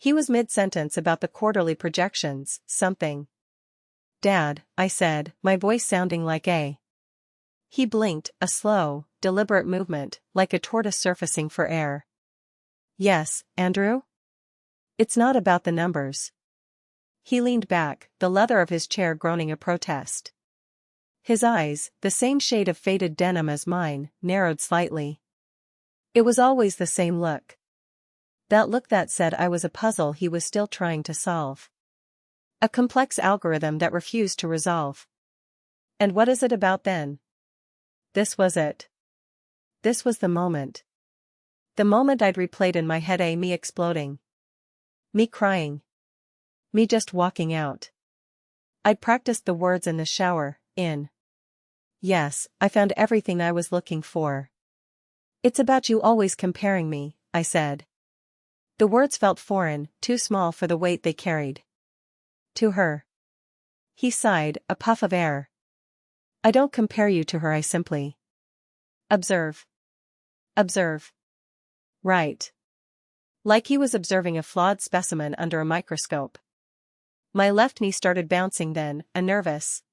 He was mid-sentence about the quarterly projections, something. "Dad," I said, my voice sounding like a. He blinked, a slow, deliberate movement, like a tortoise surfacing for air. "Yes, Andrew? It's not about the numbers." He leaned back, the leather of his chair groaning a protest. His eyes, the same shade of faded denim as mine, narrowed slightly. It was always the same look. That look that said I was a puzzle he was still trying to solve. A complex algorithm that refused to resolve. And what is it about then? This was it. This was the moment. The moment I'd replayed in my head, me exploding. Me crying. Me just walking out. I'd practiced the words in the shower, Yes, I found everything I was looking for. "It's about you always comparing me," I said. The words felt foreign, too small for the weight they carried. "To her." He sighed, a puff of air. "I don't compare you to her, I simply observe." Observe. Right. Like he was observing a flawed specimen under a microscope. My left knee started bouncing then, a nervous.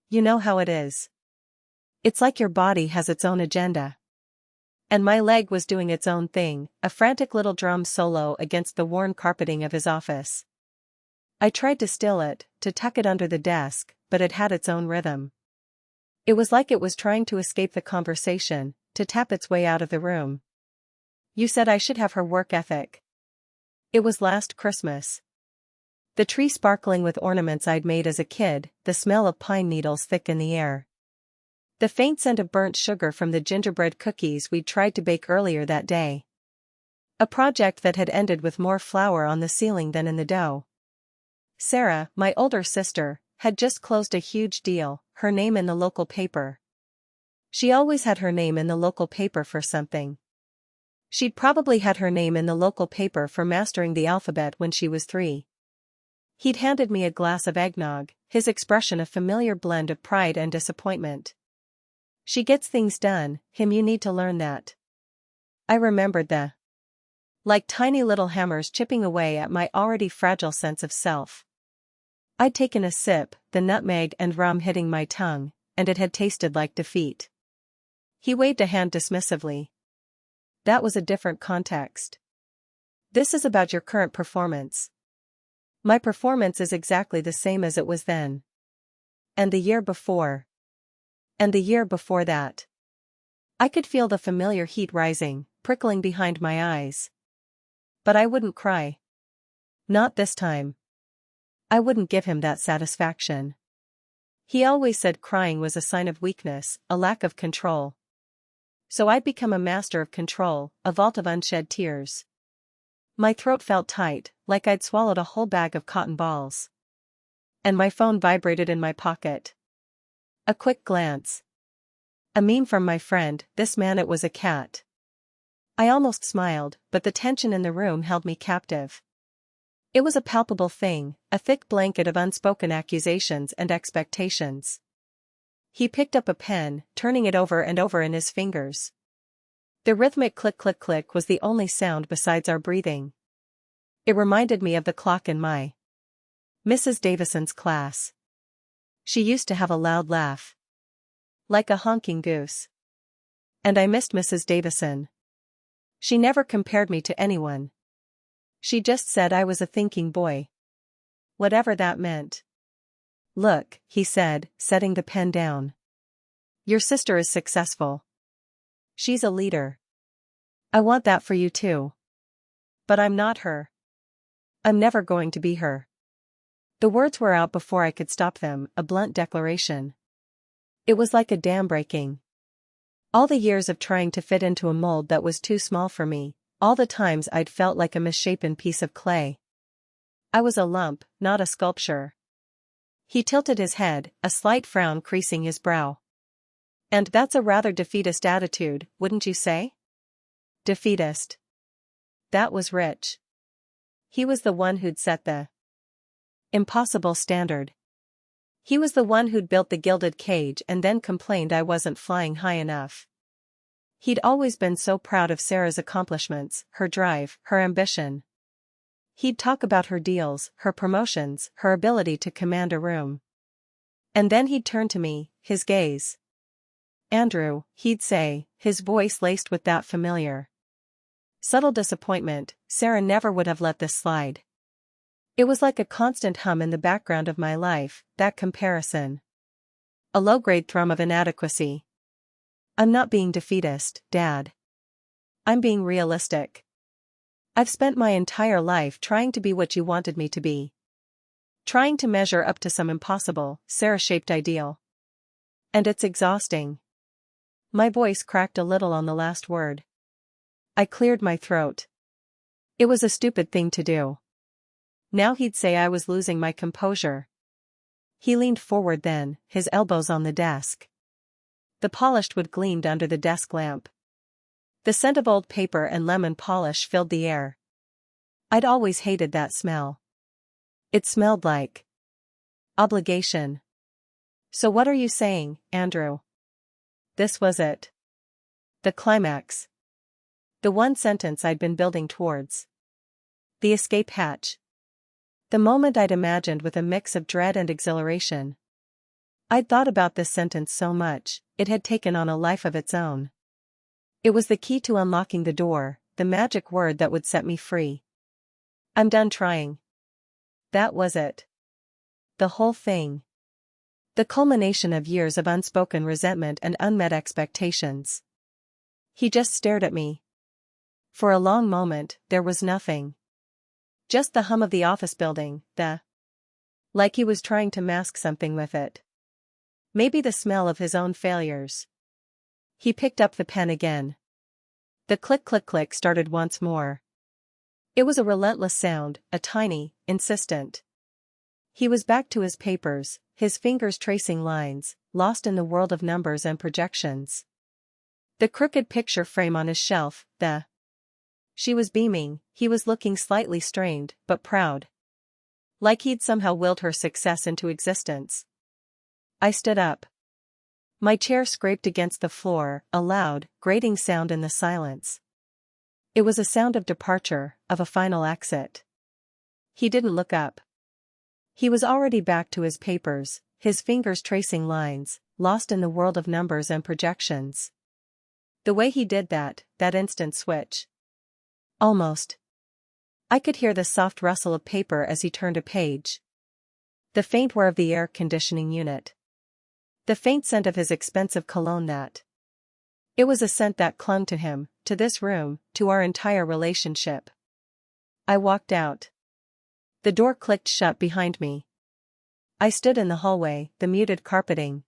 "You know how it is. It's like your body has its own agenda." And my leg was doing its own thing, a frantic little drum solo against the worn carpeting of his office. I tried to still it, to tuck it under the desk, but it had its own rhythm. It was like it was trying to escape the conversation, to tap its way out of the room. "You said I should have her work ethic. It was last Christmas." The tree sparkling with ornaments I'd made as a kid, the smell of pine needles thick in the air. The faint scent of burnt sugar from the gingerbread cookies we'd tried to bake earlier that day. A project that had ended with more flour on the ceiling than in the dough. Sarah, my older sister, had just closed a huge deal, her name in the local paper. She always had her name in the local paper for something. She'd probably had her name in the local paper for mastering the alphabet when she was 3. He'd handed me a glass of eggnog, his expression a familiar blend of pride and disappointment. "She gets things done, you need to learn that." I remembered the like tiny little hammers chipping away at my already fragile sense of self. I'd taken a sip, the nutmeg and rum hitting my tongue, and it had tasted like defeat. He waved a hand dismissively. "That was a different context. This is about your current performance." "My performance is exactly the same as it was then. And the year before. And the year before that." I could feel the familiar heat rising, prickling behind my eyes. But I wouldn't cry. Not this time. I wouldn't give him that satisfaction. He always said crying was a sign of weakness, a lack of control. So I'd become a master of control, a vault of unshed tears. My throat felt tight, like I'd swallowed a whole bag of cotton balls. And my phone vibrated in my pocket. A quick glance. A meme from my friend, this man it was a cat. I almost smiled, but the tension in the room held me captive. It was a palpable thing, a thick blanket of unspoken accusations and expectations. He picked up a pen, turning it over and over in his fingers. The rhythmic click-click-click was the only sound besides our breathing. It reminded me of the clock in my Mrs. Davison's class. She used to have a loud laugh. Like a honking goose. And I missed Mrs. Davison. She never compared me to anyone. She just said I was a thinking boy. Whatever that meant. "Look," he said, setting the pen down. "Your sister is successful. She's a leader. I want that for you too. But I'm not her. I'm never going to be her." The words were out before I could stop them, a blunt declaration. It was like a dam breaking. All the years of trying to fit into a mold that was too small for me, all the times I'd felt like a misshapen piece of clay. I was a lump, not a sculpture. He tilted his head, a slight frown creasing his brow. "And that's a rather defeatist attitude, wouldn't you say?" Defeatist. That was rich. He was the one who'd set the impossible standard. He was the one who'd built the gilded cage and then complained I wasn't flying high enough. He'd always been so proud of Sarah's accomplishments, her drive, her ambition. He'd talk about her deals, her promotions, her ability to command a room. And then he'd turn to me, his gaze. "Andrew," he'd say, his voice laced with that familiar, subtle disappointment. Sarah never would have let this slide. It was like a constant hum in the background of my life, that comparison. A low-grade thrum of inadequacy. "I'm not being defeatist, Dad. I'm being realistic. I've spent my entire life trying to be what you wanted me to be. Trying to measure up to some impossible, Sarah-shaped ideal. And it's exhausting." My voice cracked a little on the last word. I cleared my throat. It was a stupid thing to do. Now he'd say I was losing my composure. He leaned forward then, his elbows on the desk. The polished wood gleamed under the desk lamp. The scent of old paper and lemon polish filled the air. I'd always hated that smell. It smelled like obligation. "So what are you saying, Andrew?" This was it. The climax. The one sentence I'd been building towards. The escape hatch. The moment I'd imagined with a mix of dread and exhilaration. I'd thought about this sentence so much, it had taken on a life of its own. It was the key to unlocking the door, the magic word that would set me free. "I'm done trying." That was it. The whole thing. The culmination of years of unspoken resentment and unmet expectations. He just stared at me. For a long moment, there was nothing. Just the hum of the office building, like he was trying to mask something with it. Maybe the smell of his own failures. He picked up the pen again. The click-click-click started once more. It was a relentless sound, a tiny, insistent. He was back to his papers, his fingers tracing lines, lost in the world of numbers and projections. The crooked picture frame on his shelf, She was beaming, he was looking slightly strained, but proud. Like he'd somehow willed her success into existence. I stood up. My chair scraped against the floor, a loud, grating sound in the silence. It was a sound of departure, of a final exit. He didn't look up. He was already back to his papers, his fingers tracing lines, lost in the world of numbers and projections. The way he did that instant switch. Almost. I could hear the soft rustle of paper as he turned a page. The faint whir of the air conditioning unit. The faint scent of his expensive cologne It was a scent that clung to him, to this room, to our entire relationship. I walked out. The door clicked shut behind me. I stood in the hallway, the muted carpeting.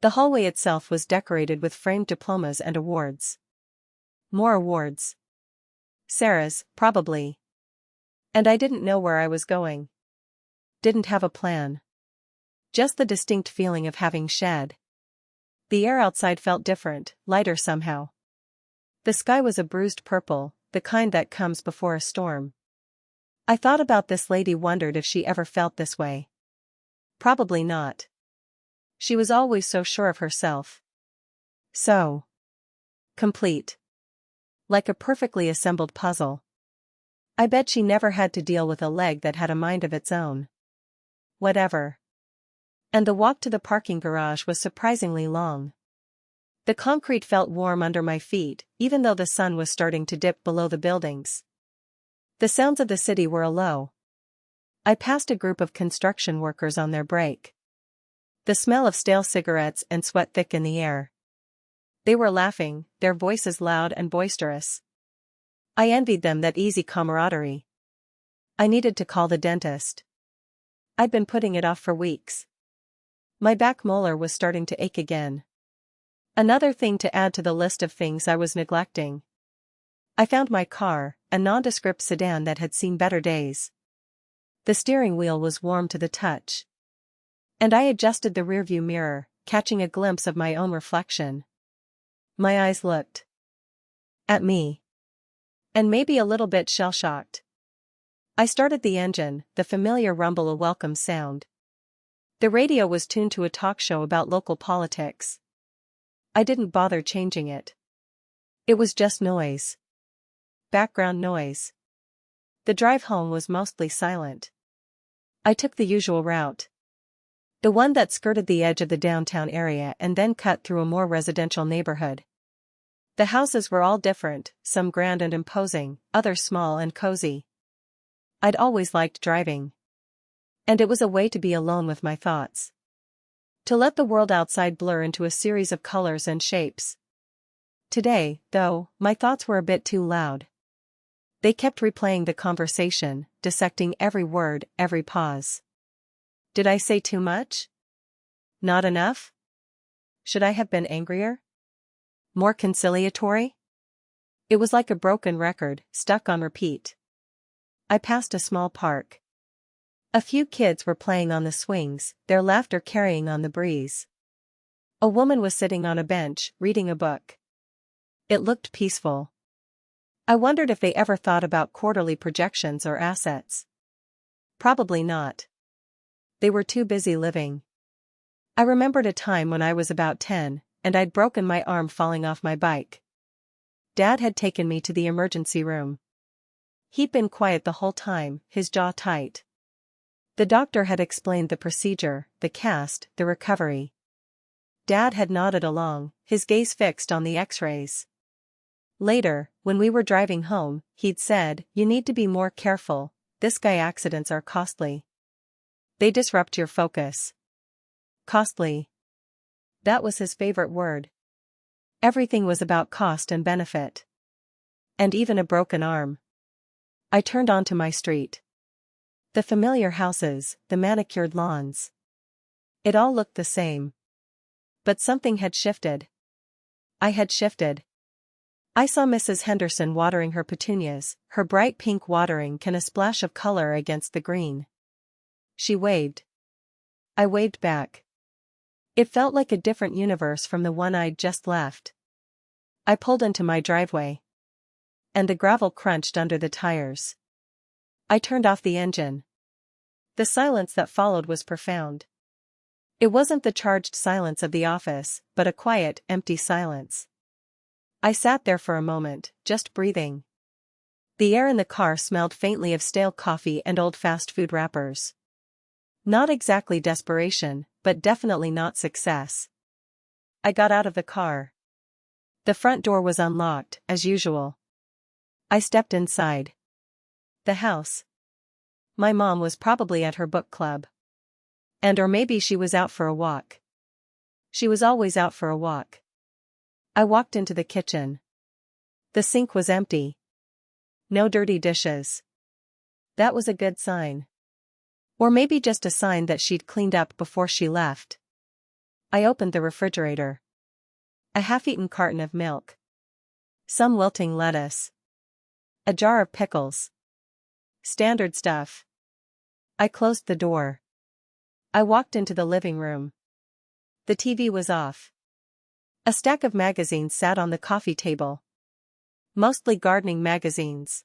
The hallway itself was decorated with framed diplomas and awards. More awards. Sarah's, probably. And I didn't know where I was going. Didn't have a plan. Just the distinct feeling of having shed. The air outside felt different, lighter somehow. The sky was a bruised purple, the kind that comes before a storm. I thought about this lady, wondered if she ever felt this way. Probably not. She was always so sure of herself. So complete. Like a perfectly assembled puzzle. I bet she never had to deal with a leg that had a mind of its own. Whatever. And the walk to the parking garage was surprisingly long. The concrete felt warm under my feet, even though the sun was starting to dip below the buildings. The sounds of the city were low. I passed a group of construction workers on their break. The smell of stale cigarettes and sweat thick in the air. They were laughing, their voices loud and boisterous. I envied them that easy camaraderie. I needed to call the dentist. I'd been putting it off for weeks. My back molar was starting to ache again. Another thing to add to the list of things I was neglecting. I found my car, a nondescript sedan that had seen better days. The steering wheel was warm to the touch. And I adjusted the rearview mirror, catching a glimpse of my own reflection. My eyes looked at me. And maybe a little bit shell-shocked. I started the engine, the familiar rumble a welcome sound. The radio was tuned to a talk show about local politics. I didn't bother changing it. It was just noise. Background noise. The drive home was mostly silent. I took the usual route. The one that skirted the edge of the downtown area and then cut through a more residential neighborhood. The houses were all different, some grand and imposing, others small and cozy. I'd always liked driving. And it was a way to be alone with my thoughts. To let the world outside blur into a series of colors and shapes. Today, though, my thoughts were a bit too loud. They kept replaying the conversation, dissecting every word, every pause. Did I say too much? Not enough? Should I have been angrier? More conciliatory? It was like a broken record, stuck on repeat. I passed a small park. A few kids were playing on the swings, their laughter carrying on the breeze. A woman was sitting on a bench, reading a book. It looked peaceful. I wondered if they ever thought about quarterly projections or assets. Probably not. They were too busy living. I remembered a time when I was about 10, and I'd broken my arm falling off my bike. Dad had taken me to the emergency room. He'd been quiet the whole time, his jaw tight. The doctor had explained the procedure, the cast, the recovery. Dad had nodded along, his gaze fixed on the x-rays. Later, when we were driving home, he'd said, "You need to be more careful, this guy accidents are costly. They disrupt your focus." Costly. That was his favorite word. Everything was about cost and benefit. And even a broken arm. I turned onto my street. The familiar houses, the manicured lawns. It all looked the same. But something had shifted. I had shifted. I saw Mrs. Henderson watering her petunias, her bright pink watering can a splash of color against the green. She waved. I waved back. It felt like a different universe from the one I'd just left. I pulled into my driveway. And the gravel crunched under the tires. I turned off the engine. The silence that followed was profound. It wasn't the charged silence of the office, but a quiet, empty silence. I sat there for a moment, just breathing. The air in the car smelled faintly of stale coffee and old fast food wrappers. Not exactly desperation, but definitely not success. I got out of the car. The front door was unlocked, as usual. I stepped inside. The house. My mom was probably at her book club. Or maybe she was out for a walk. She was always out for a walk. I walked into the kitchen. The sink was empty. No dirty dishes. That was a good sign. Or maybe just a sign that she'd cleaned up before she left. I opened the refrigerator. A half-eaten carton of milk. Some wilting lettuce. A jar of pickles. Standard stuff. I closed the door. I walked into the living room. The TV was off. A stack of magazines sat on the coffee table. Mostly gardening magazines.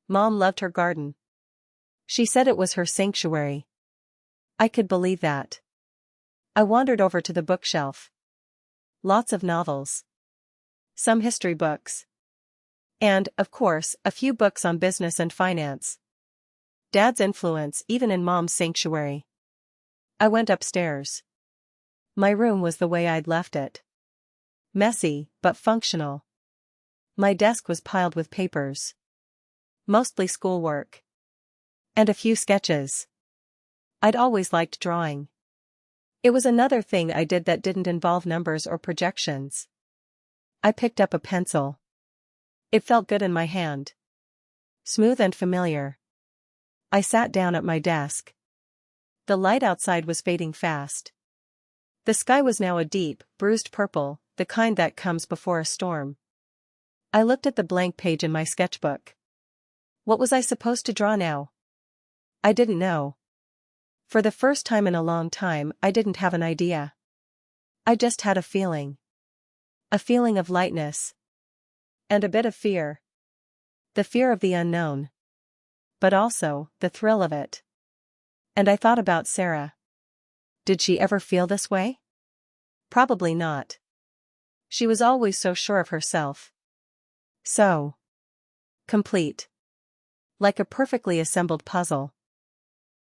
Mom loved her garden. She said it was her sanctuary. I could believe that. I wandered over to the bookshelf. Lots of novels. Some history books. And, of course, a few books on business and finance. Dad's influence even in Mom's sanctuary. I went upstairs. My room was the way I'd left it. Messy, but functional. My desk was piled with papers. Mostly schoolwork. And a few sketches. I'd always liked drawing. It was another thing I did that didn't involve numbers or projections. I picked up a pencil. It felt good in my hand. Smooth and familiar. I sat down at my desk. The light outside was fading fast. The sky was now a deep, bruised purple, the kind that comes before a storm. I looked at the blank page in my sketchbook. What was I supposed to draw now? I didn't know. For the first time in a long time, I didn't have an idea. I just had a feeling. A feeling of lightness. And a bit of fear. The fear of the unknown. But also, the thrill of it. And I thought about Sarah. Did she ever feel this way? Probably not. She was always so sure of herself. So complete. Like a perfectly assembled puzzle.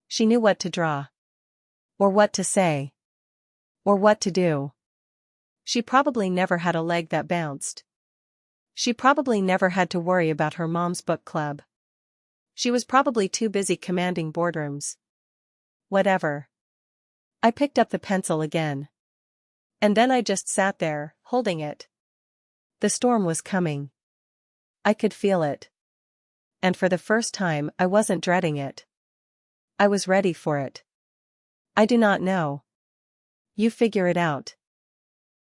She knew what to draw. Or what to say. Or what to do. She probably never had a leg that bounced. She probably never had to worry about her mom's book club. She was probably too busy commanding boardrooms. Whatever. I picked up the pencil again. And then I just sat there, holding it. The storm was coming. I could feel it. And for the first time I wasn't dreading it. I was ready for it. I do not know. You figure it out.